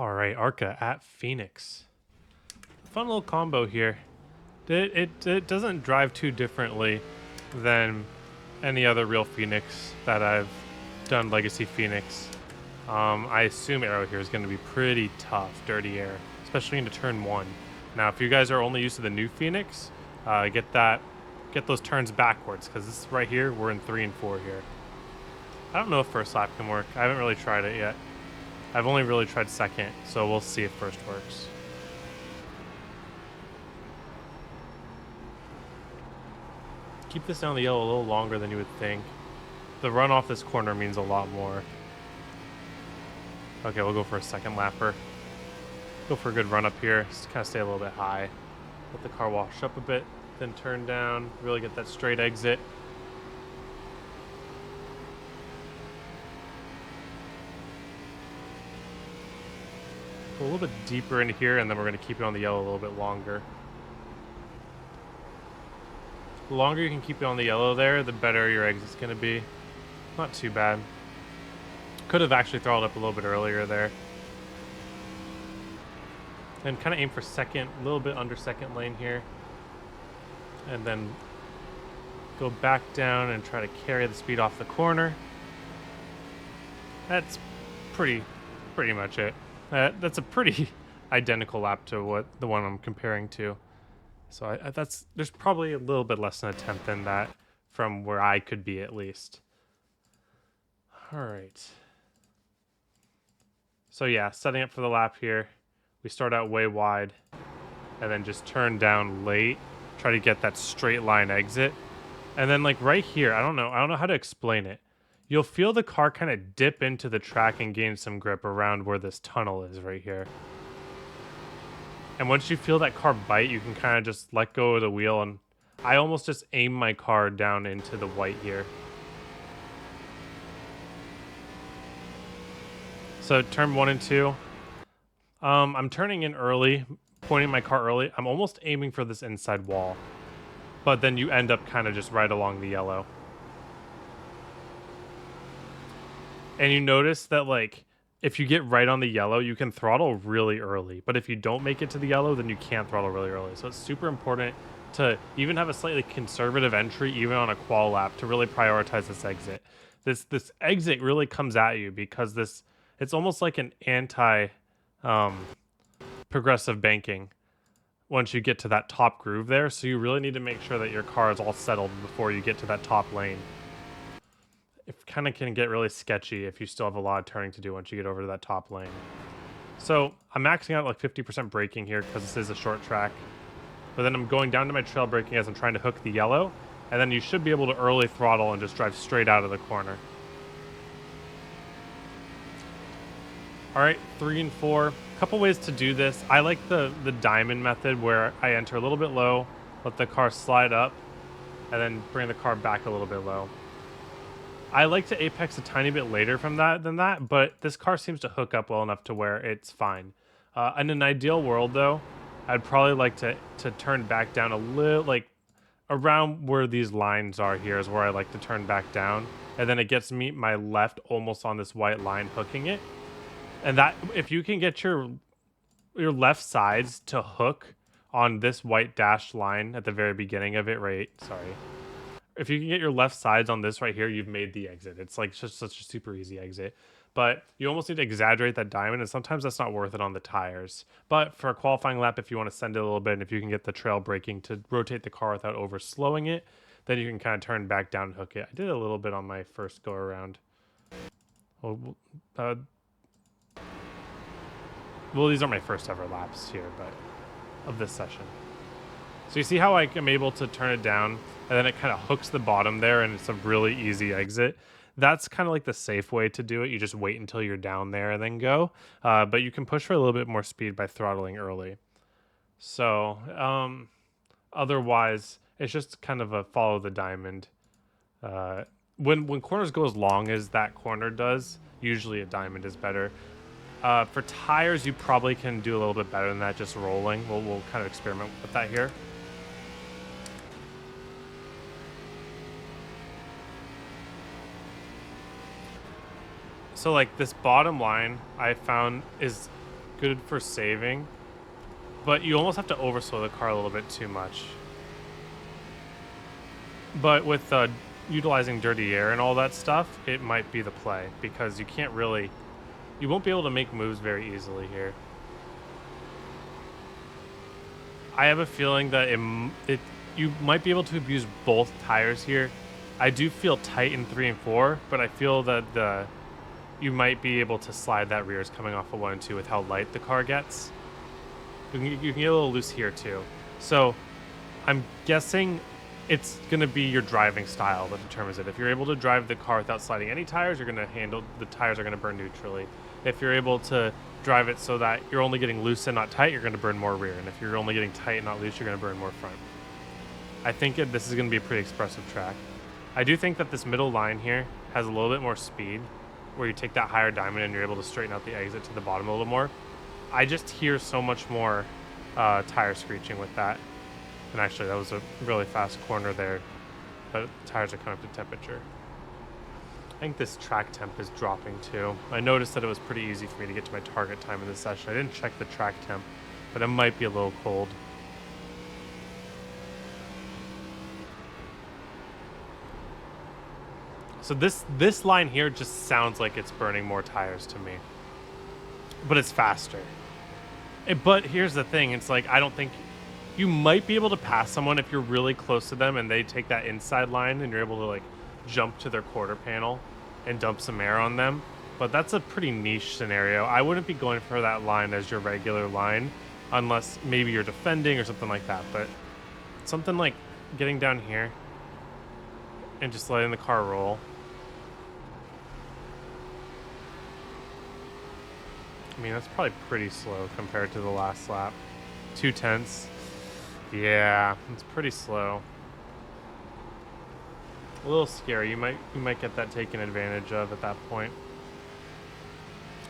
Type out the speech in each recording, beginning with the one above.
All right, Arca at Phoenix. Fun little combo here. It doesn't drive too differently than any other real Phoenix that I've done Legacy Phoenix. I assume Arrow here is going to be pretty tough, dirty air, especially into turn one. Now, if you guys are only used to the new Phoenix, get those turns backwards, because this right here, we're in 3 and 4 here. I don't know if first lap can work. I haven't really tried it yet. I've only really tried second, so we'll see if first works. Keep this down the yellow a little longer than you would think. The run off this corner means a lot more. Okay, we'll go for a second lapper. Go for a good run up here. Just kind of stay a little bit high. Let the car wash up a bit, then turn down. Really get that straight exit. Go a little bit deeper into here, and then we're going to keep it on the yellow a little bit longer. The longer you can keep it on the yellow there, the better your exit's going to be. Not too bad. Could have actually throttled up a little bit earlier there. And kind of aim for second, a little bit under second lane here. And then go back down and try to carry the speed off the corner. That's pretty much it. That's a pretty identical lap to what the one I'm comparing to. So there's probably a little bit less than a tenth than that from where I could be at least. All right. So yeah, setting up for the lap here. We start out way wide and then just turn down late. Try to get that straight line exit. And then like right here, I don't know how to explain it. You'll feel the car kind of dip into the track and gain some grip around where this tunnel is right here. And once you feel that car bite, you can kind of just let go of the wheel, and I almost just aim my car down into the white here. So turn 1 and 2. I'm turning in early, pointing my car early. I'm almost aiming for this inside wall, but then you end up kind of just right along the yellow. And you notice that like, if you get right on the yellow, you can throttle really early. But if you don't make it to the yellow, then you can't throttle really early. So it's super important to even have a slightly conservative entry, even on a qual lap, to really prioritize this exit. This exit really comes at you because it's almost like an anti progressive banking once you get to that top groove there. So you really need to make sure that your car is all settled before you get to that top lane. It kind of can get really sketchy if you still have a lot of turning to do once you get over to that top lane. So I'm maxing out like 50% braking here because this is a short track. But then I'm going down to my trail braking as I'm trying to hook the yellow. And then you should be able to early throttle and just drive straight out of the corner. All right, 3 and 4. Couple ways to do this. I like the diamond method where I enter a little bit low, let the car slide up, and then bring the car back a little bit low. I like to apex a tiny bit later than that, but this car seems to hook up well enough to where it's fine. In an ideal world, though, I'd probably like to turn back down a little, like around where these lines are here is where I like to turn back down, and then it gets me my left almost on this white line hooking it. And that if you can get your left sides to hook on this white dashed line at the very beginning of it, right? Sorry. If you can get your left sides on this right here, you've made the exit. It's like just such a super easy exit. But you almost need to exaggerate that diamond, and sometimes that's not worth it on the tires. But for a qualifying lap, if you want to send it a little bit, and if you can get the trail braking to rotate the car without over slowing it, then you can kind of turn back down and hook it. I did a little bit on my first go around. Well, these are my first ever laps here, but of this session. So you see how I am able to turn it down, and then it kind of hooks the bottom there, and it's a really easy exit. That's kind of like the safe way to do it. You just wait until you're down there and then go. But you can push for a little bit more speed by throttling early. So otherwise, it's just kind of a follow the diamond. When corners go as long as that corner does, usually a diamond is better. For tires, you probably can do a little bit better than that, just rolling. We'll kind of experiment with that here. So like this bottom line I found is good for saving, but you almost have to overslow the car a little bit too much. But with utilizing dirty air and all that stuff, it might be the play because you won't be able to make moves very easily here. I have a feeling that you might be able to abuse both tires here. I do feel tight in 3 and 4, but I feel that you might be able to slide that rears coming off of 1 and 2 with how light the car gets. You can get a little loose here too. So I'm guessing it's going to be your driving style that determines it. If you're able to drive the car without sliding any tires, the tires are going to burn neutrally. If you're able to drive it so that you're only getting loose and not tight, you're going to burn more rear. And if you're only getting tight and not loose, you're going to burn more front. I think this is going to be a pretty expressive track. I do think that this middle line here has a little bit more speed, where you take that higher diamond and you're able to straighten out the exit to the bottom a little more. I just hear so much more tire screeching with that. And actually, that was a really fast corner there, but the tires are coming up to temperature. I think this track temp is dropping too. I noticed that it was pretty easy for me to get to my target time in this session. I didn't check the track temp, but it might be a little cold. So this line here just sounds like it's burning more tires to me, but it's faster. But here's the thing. It's like, I don't think you might be able to pass someone if you're really close to them and they take that inside line and you're able to like jump to their quarter panel and dump some air on them. But that's a pretty niche scenario. I wouldn't be going for that line as your regular line unless maybe you're defending or something like that. But something like getting down here and just letting the car roll. I mean, that's probably pretty slow compared to the last lap. 2/10. Yeah, it's pretty slow. A little scary. You might get that taken advantage of at that point.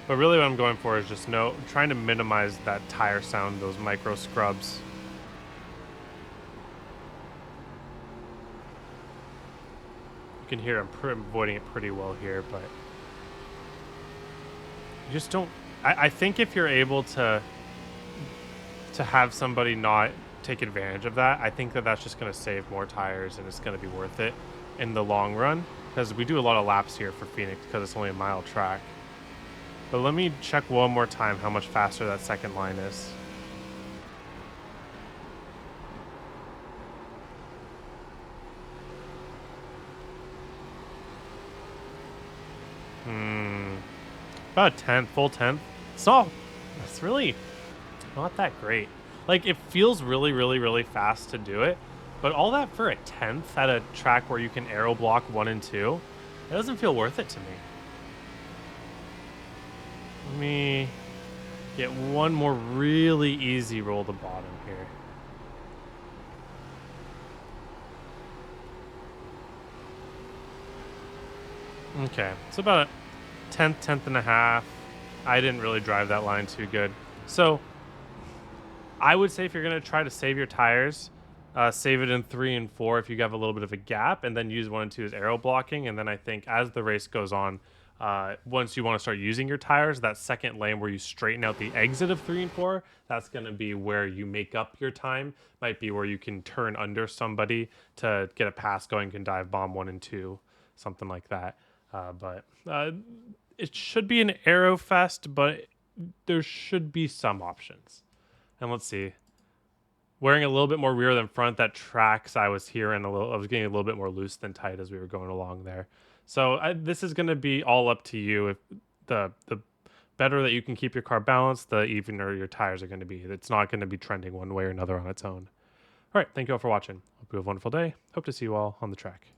But really what I'm going for is just trying to minimize that tire sound, those micro scrubs. You can hear I'm avoiding it pretty well here, but you just don't. I think if you're able to have somebody not take advantage of that, I think that's just going to save more tires and it's going to be worth it in the long run, because we do a lot of laps here for Phoenix because it's only a mile track. But let me check one more time how much faster that second line is. About a tenth, full 10th. It's really not that great. Like, it feels really, really, really fast to do it, but all that for a 10th at a track where you can aero block 1 and 2, it doesn't feel worth it to me. Let me get one more really easy roll to bottom here. Okay, it's about a tenth and a half. I didn't really drive that line too good. So I would say if you're going to try to save your tires, save it in 3 and 4 if you have a little bit of a gap, and then use 1 and 2 as aero blocking. And then I think as the race goes on, once you want to start using your tires, that second lane where you straighten out the exit of 3 and 4, that's going to be where you make up your time. Might be where you can turn under somebody to get a pass going, can dive bomb 1 and 2, something like that. But it should be an aero fest, but there should be some options. And let's see. Wearing a little bit more rear than front, that tracks I was hearing I was getting a little bit more loose than tight as we were going along there. So this is going to be all up to you. If the better that you can keep your car balanced, the evener your tires are going to be. It's not going to be trending one way or another on its own. All right, thank you all for watching. Hope you have a wonderful day. Hope to see you all on the track.